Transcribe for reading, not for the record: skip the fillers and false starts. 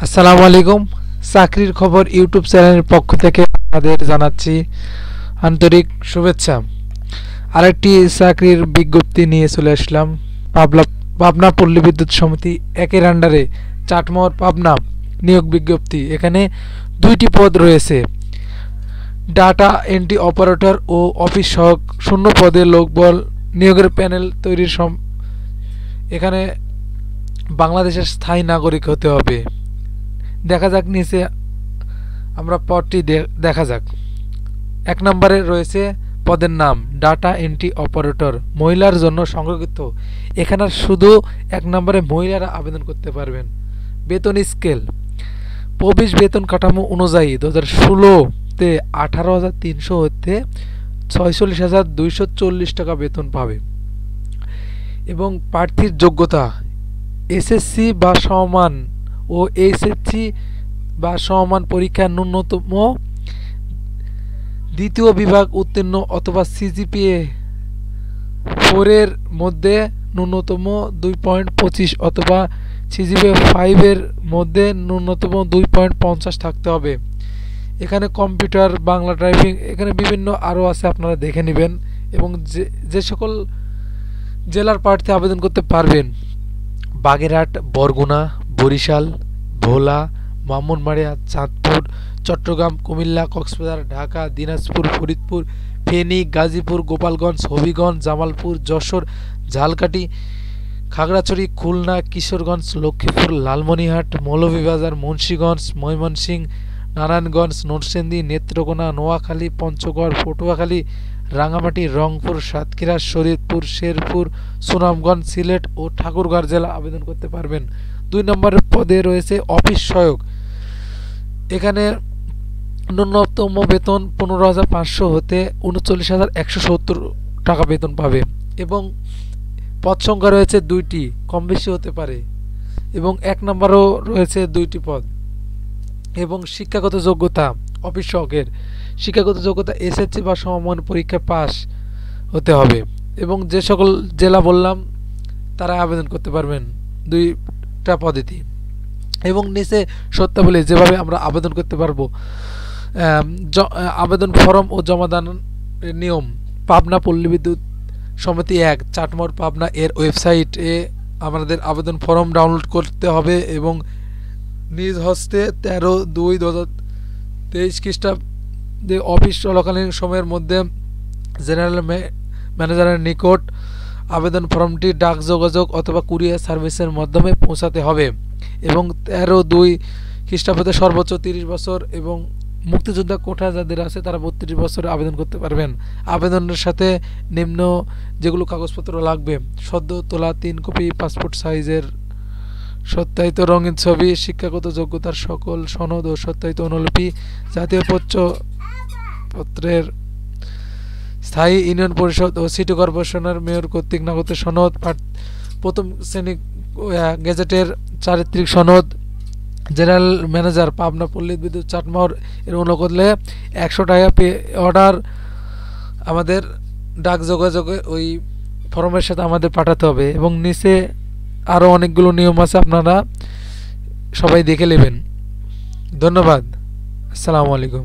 আসসালামু আলাইকুম। চাকরির খবর ইউটিউব চ্যানেলের পক্ষ থেকে আপনাদের জানাচ্ছি আন্তরিক শুভেচ্ছা। আরেকটি চাকরির বিজ্ঞপ্তি নিয়ে চলে আসলাম। পাবনা পাবনা পল্লী বিদ্যুৎ সমিতি একের আন্ডারে চাটমোহর পাবনা নিয়োগ বিজ্ঞপ্তি। এখানে দুইটি পদ রয়েছে, ডাটা এন্ট্রি অপারেটর ও অফিস সহক। শূন্য পদে লোকবল নিয়োগের প্যানেল তৈরির এখানে বাংলাদেশের স্থায়ী নাগরিক হতে হবে। দেখা যাক নিচে আমরা পদটি দেখা যাক। এক নম্বরে রয়েছে পদের নাম ডাটা এন্ট্রি অপারেটর, মহিলার জন্য সংরক্ষিত। এখানে শুধু এক নম্বরে মহিলারা আবেদন করতে পারবেন। বেতন স্কেল প্রবেশ বেতন কাঠামো অনুযায়ী 2016-তে 18,300 হতে 46,240 টাকা বেতন পাবে। এবং প্রার্থীর যোগ্যতা এসএসসি বা সমমান ও এইচএসসি বা সমমান পরীক্ষার ন্যূনতম দ্বিতীয় বিভাগ উত্তীর্ণ অথবা সিজিপিএ 4 এর মধ্যে ন্যূনতম 2.25 অথবা সিজিপিএ 5 এর মধ্যে ন্যূনতম 2.50 থাকতে হবে। এখানে কম্পিউটার, বাংলা টাইপিং, এখানে বিভিন্ন আরও আছে, আপনারা দেখে নেবেন। এবং যে সকল জেলার প্রার্থী আবেদন করতে পারবেন: বাগেরহাট, বরগুনা, বরিশাল, ভোলা, ব্রাহ্মণবাড়িয়া, চাঁদপুর, চট্টগ্রাম, কুমিল্লা, কক্সবাজার, ঢাকা, দিনাজপুর, ফরিদপুর, ফেনী, গাজীপুর, গোপালগঞ্জ, হবিগঞ্জ, জামালপুর, যশোর, ঝালকাঠি, খাগড়াছড়ি, খুলনা, কিশোরগঞ্জ, লক্ষ্মীপুর, লালমনিরহাট, মৌলভীবাজার, মুন্সিগঞ্জ, ময়মনসিংহ, নারায়ণগঞ্জ, নরসিংদী, নেত্রকোনা, নোয়াখালী, পঞ্চগড়, পটুয়াখালী, রাঙ্গামাটি, রংপুর, সাতক্ষীরা, শরীয়তপুর, শেরপুর, সুনামগঞ্জ, সিলেট ও ঠাকুরগাঁও জেলা আবেদন করতে পারবেন। 2 নম্বরের পদে রয়েছে অফিস সহায়ক। এখানে ন্যূনতম বেতন 15,500 হতে 39,170 টাকা বেতন পাবে। এবং পদ সংখ্যা রয়েছে 2টি, কম বেশি হতে পারে। এবং 1 নম্বরও রয়েছে 2টি পদ। এবং শিক্ষাগত যোগ্যতা অফিস সহায়কের শিক্ষাগত যোগ্যতা এসএসসি বা সমমান পরীক্ষা পাস হতে হবে। এবং যে সকল জেলা বললাম তারা আবেদন করতে পারবেন 2টা পদেতেই। এবং নিচে শর্তাবলী যেভাবে আমরা আবেদন করতে পারবো। আবেদন ফরম ও জমাদানের নিয়ম: পাবনা পল্লী বিদ্যুৎ সমিতি 1 চাটমোহর পাবনা এর ওয়েবসাইটে আমাদের আবেদন ফর্ম ডাউনলোড করতে হবে এবং নিজ হস্তে 13/2/2023 খ্রিস্টাব্দে অফিস চলাকালীন সময়ের মধ্যে জেনারেল ম্যানেজারের নিকট আবেদন ফর্মটি ডাক যোগাযোগ অথবা কুরিয়ার সার্ভিসের মাধ্যমে পৌঁছাতে হবে। এবং 13/2 খ্রিস্টাব্দে সর্বোচ্চ 30 বছর এবং মুক্তিযোদ্ধা কোটা যাদের আছে তারা 32 বছর আবেদন করতে পারবেন। আবেদনের সাথে নিম্ন যেগুলো কাগজপত্র লাগবে: সদ্য তোলা 3 কপি পাসপোর্ট সাইজের সত্যায়িত রঙিন ছবি, শিক্ষাগত যোগ্যতার সকল সনদ ও সত্যায়িত অনুলিপি, জাতীয় পত্রের স্থায়ী ইউনিয়ন পরিষদ ও সিটি কর্পোরেশনের মেয়র কর্তৃক নাগরিক সনদ, প্রথম শ্রেণী গেজেটের চারিত্রিক সনদ, জেনারেল ম্যানেজার পাবনা পল্লী বিদ্যুৎ চাটমোহর এর অনুকূলে 100 টাকা পে অর্ডার আমাদের ডাক যোগাযোগে ওই ফর্মের সাথে আমাদের পাঠাতে হবে। এবং নিচে আরও অনেকগুলো নিয়ম আছে, আপনারা সবাই দেখে নেবেন। ধন্যবাদ। আসসালামু আলাইকুম।